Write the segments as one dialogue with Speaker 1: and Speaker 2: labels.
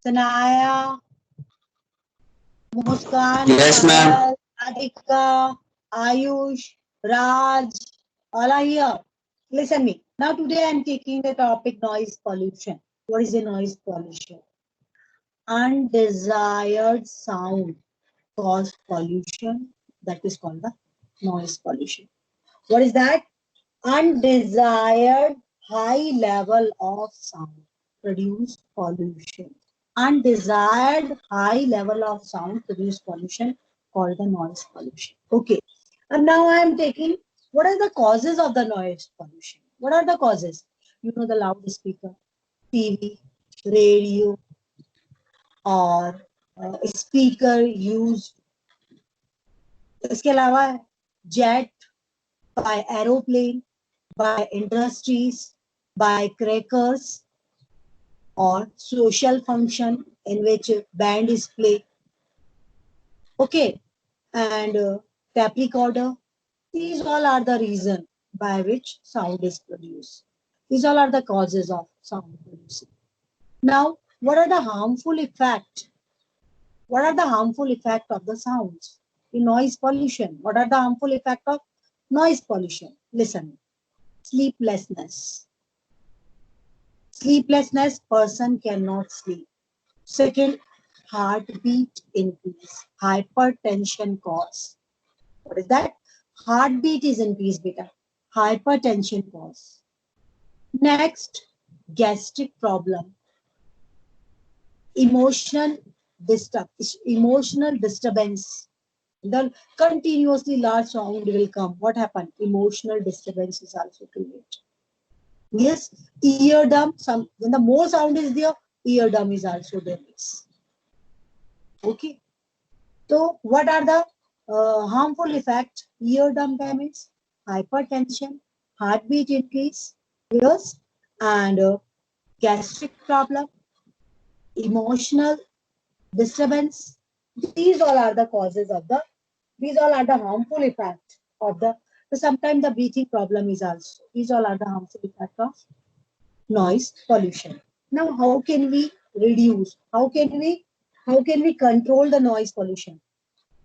Speaker 1: Sanaya, Muskan,
Speaker 2: Yes, ma'am.
Speaker 1: Payal, Adhika, Ayush, Raj, all are here. Listen me. Now today I am taking the topic noise pollution. What is the noise pollution? Undesired sound cause pollution. That is called the noise pollution. What is that? Undesired high level of sound produce pollution. Undesired high level of sound produce pollution called the noise pollution. Okay. And now I am taking what are the causes of the noise pollution? What are the causes? You know, the loudspeaker, TV, radio, or speaker used. इसके अलावा jet, by aeroplane, by industries, by crackers, or social function in which band is played. Okay, and tape recorder. These all are the reason by which sound is produced. These all are the causes of sound producing. Now, what are the harmful effects? What are the harmful effects of the sounds in noise pollution? What are the harmful effects of noise pollution? Listen. Sleeplessness. Sleeplessness, person cannot sleep. Second, heartbeat increase. Hypertension cause. What is that? Heartbeat is increased, beta. Hypertension cause. Next, gastric problem. Emotional emotional disturbance. The continuously large sound will come. What happened? Emotional disturbance is also created. Yes, eardrum, when the more sound is there, eardrum is also damaged. Okay. So what are the harmful effects? Eardrum damage, hypertension, heartbeat increase, yes, and gastric problem, emotional disturbance. These all are the causes of the, these all are the harmful effects of the, so sometimes the breathing problem is also, these all are the harmful effects of noise pollution. Now, how can we reduce? How can we control the noise pollution?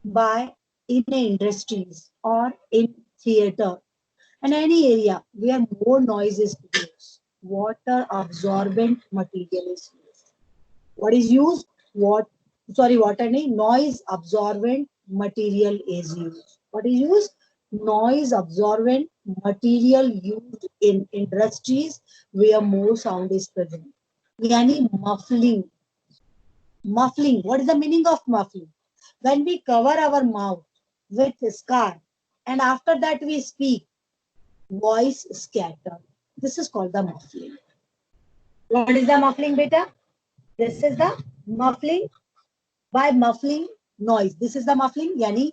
Speaker 1: By in industries or in theater and any area where more noise is produced, water absorbent material is used. What is used? What? Sorry, water nahi, noise absorbent material is used. What is used? Noise absorbent material used in industries where more sound is present. Yani muffling. Muffling. What is the meaning of muffling? When we cover our mouth with scarf and after that we speak, voice scatter. This is called the muffling. What is the muffling, beta? This is the muffling. By muffling noise, this is the muffling, yani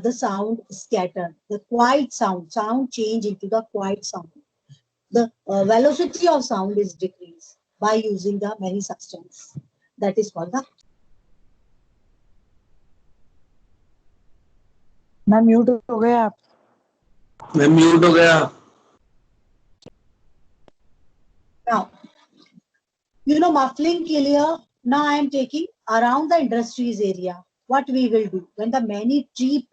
Speaker 1: the sound scattered, the quiet sound change into the quiet sound. The velocity of sound is decreased by using the many substance. That is called the.
Speaker 3: मैं mute हो गए आप
Speaker 2: मैं mute हो गया
Speaker 1: Now, you know, muffling ke liye, now I am taking around the industries area. What we will do when the many trees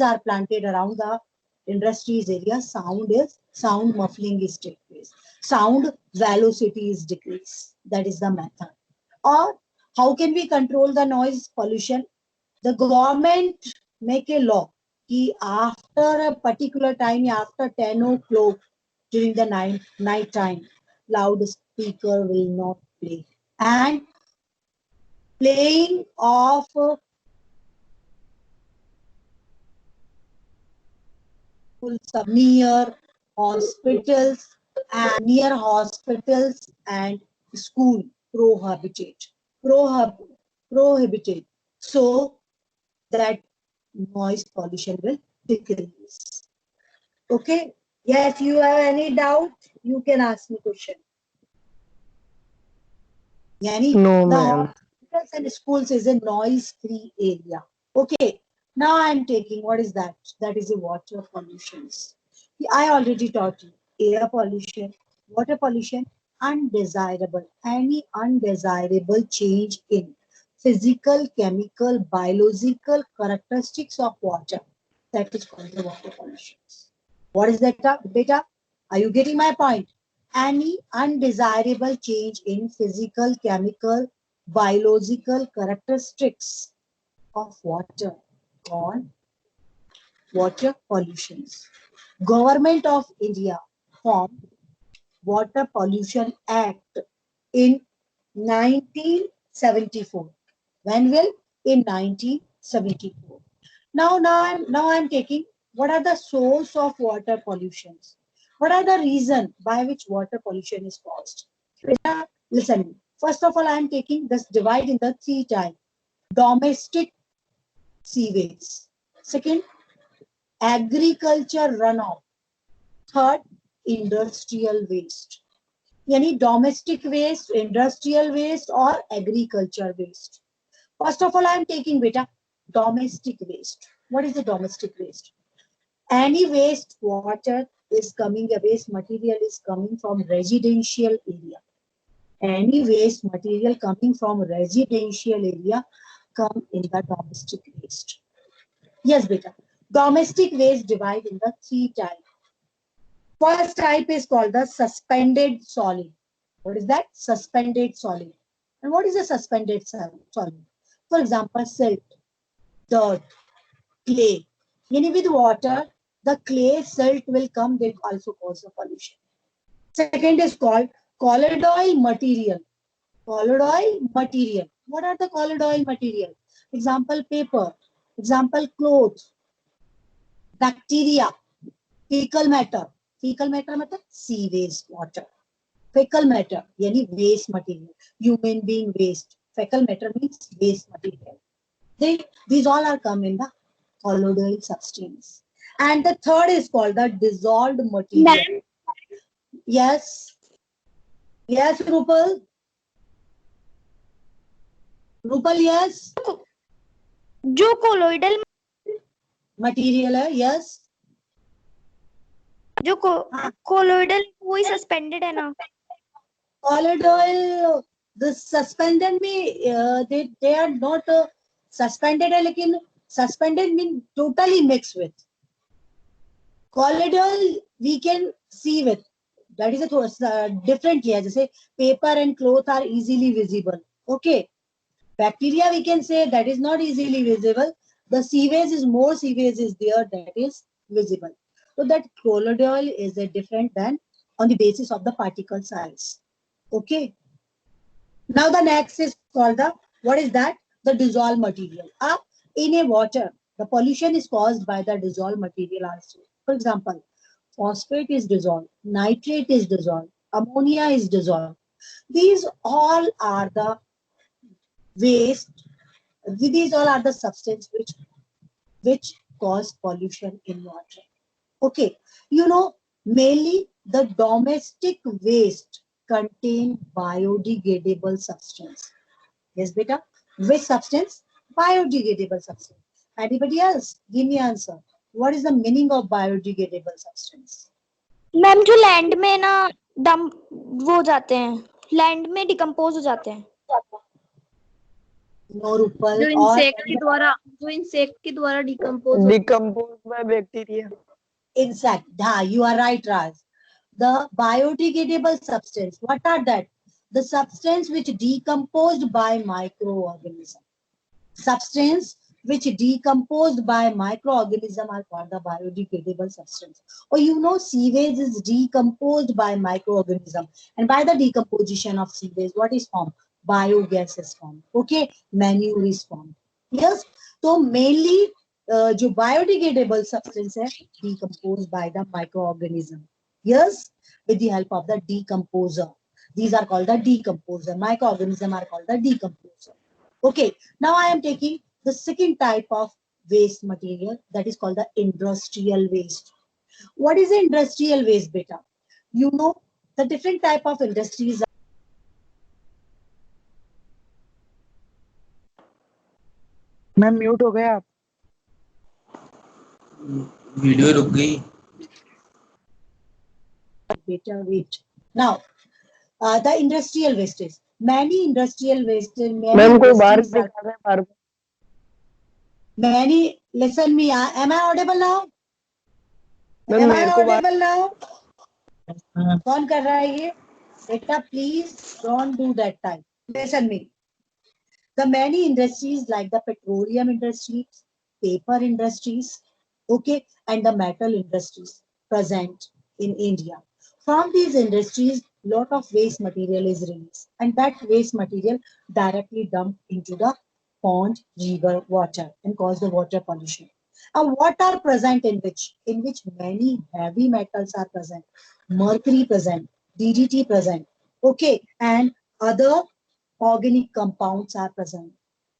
Speaker 1: are planted around the industries area, sound muffling is take place. Sound velocity is decreased. That is the method. Or how can we control the noise pollution? The government make a law कि after a particular time, after 10 o'clock during the night time, loudspeaker will not play. And playing of near hospitals and school prohibited so that noise pollution will decrease. Okay. Yes, you have any doubt, you can ask me question. Yani,
Speaker 3: No,
Speaker 1: the
Speaker 3: ma'am.
Speaker 1: hospitals and schools is a noise-free area. Okay. Now I am taking, what is that? That is a water pollution. I already taught you air pollution, water pollution, undesirable change in physical, chemical, biological characteristics of water. That is called the water pollution. What is that, beta? Are you getting my point? Any undesirable change in physical, chemical, biological characteristics of water called water pollutions. Government of India formed Water Pollution Act in 1974. When will? In 1974. Now I'm taking what are the source of water pollutions? What are the reason by which water pollution is caused? Listen. First of all, I am taking this divide in the three types. Domestic sewage. Second, agriculture runoff. Third, industrial waste. यानी domestic waste, industrial waste or agriculture waste. First of all, I am taking beta domestic waste. What is the domestic waste? Any waste water is coming, a waste material is coming from residential area. Any waste material coming from residential area come in the domestic waste. Yes, beta. Domestic waste divide in the three types. First type is called the suspended solid. What is that? Suspended solid. And what is a suspended solid? For example, silt, dirt, clay. Yani with water, the clay, silt will come, they also cause the pollution. Second is called colloidal material. Colloidal material. What are the colloidal material? Example, paper. Example, clothes. Bacteria. Fecal matter. Fecal matter matter sewage water. Fecal matter yani waste material. Human being waste. Fecal matter means waste material. These all are come in the colloidal substance. And the third is called the dissolved material. Yes. Yes, Rupal. Rupal, yes.
Speaker 4: जो colloidal
Speaker 1: Material है, yes.
Speaker 4: जो colloidal वही suspended है ना.
Speaker 1: Colloidal, the suspended में they are not suspended है, लेकिन suspended mean totally mixed with. Colloidal we can see with. That is a different here. जैसे paper and cloth are easily visible. Okay. Bacteria we can say that is not easily visible. The sewage is more sewage is there that is visible. So that colloidal is a different than on the basis of the particle size. Okay. Now the next is called the, what is that? The dissolved material. In a water, the pollution is caused by the dissolved material also. For example, phosphate is dissolved, nitrate is dissolved, ammonia is dissolved. These all are the waste. These all are the substances which cause pollution in water. Okay, you know, mainly the domestic waste contain biodegradable substance. Yes, beta. Which substance? Biodegradable substance. Anybody else? Give me answer. What is the meaning of biodegradable substance?
Speaker 4: Ma'am जो land में ना डम वो जाते हैं, land में decompose हो जाते हैं.
Speaker 1: No, Rupal.
Speaker 5: जो इंसेक्ट के द्वारा decompose
Speaker 3: by bacteria.
Speaker 1: Insect. You are right, Raj. The biodegradable substance. What are that? The substance which decomposed by microorganism. Substance which decomposed by microorganism are called the biodegradable substance. Or you know, sewage is decomposed by microorganism, and by the decomposition of sewage, what is formed? Biogas is formed. Okay, manure is formed. Yes. So mainly जो biodegradable substance है decomposed by the microorganism. Yes, with the help of the decomposer. These are called the decomposer. Microorganism are called the decomposer. Okay, now I am taking the second type of waste material, that is called the industrial waste. What is the industrial waste, beta? You know, the different type of industries.
Speaker 3: Ma'am mute हो गए आप.
Speaker 2: Video रुक गई.
Speaker 1: Beta, wait. Now, The industrial wastage. Many industrial wastage.
Speaker 3: Ma'am कोई बाहर दिखा रहा है बाहर को।
Speaker 1: Many. Listen me. Am I audible now?
Speaker 3: Ma'am
Speaker 1: Am I
Speaker 3: मेरे को बाहर
Speaker 1: audible now? कौन कर रहा है ये? Beta, please don't do that time. Listen me. The many industries like the petroleum industries, paper industries, okay, and the metal industries present in India. From these industries, lot of waste material is released, and that waste material directly dumped into the pond, river, water, and cause the water pollution. And what are present in which? In which many heavy metals are present, mercury present, DDT present, okay, and other organic compounds are present.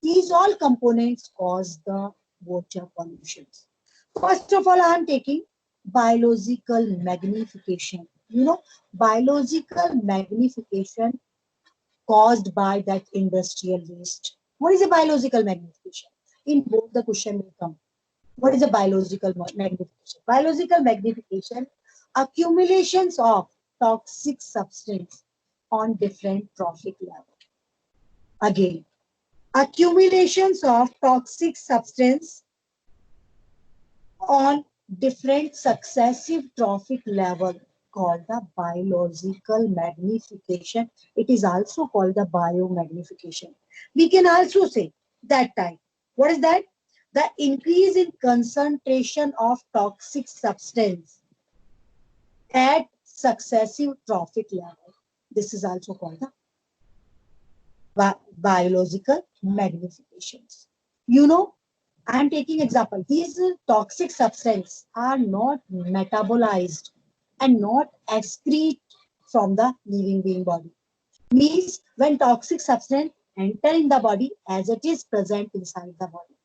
Speaker 1: These all components cause the water pollution. First of all, I am taking biological magnification. You know, biological magnification caused by that industrial waste. What is a biological magnification? In both the question will come. What is a biological magnification? Biological magnification, accumulations of toxic substance on different trophic levels. Again, accumulations of toxic substance on different successive trophic level called the biological magnification. It is also called the biomagnification. We can also say that type. What is that? The increase in concentration of toxic substance at successive trophic level. This is also called the biological magnifications. You know, I am taking example. These toxic substances are not metabolized and not excrete from the living being body. Means when toxic substance enter in the body as it is present inside the body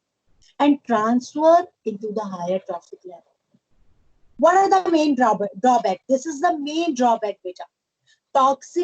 Speaker 1: and transfer into the higher trophic level. What are the main drawback? This is the main drawback, beta. Toxic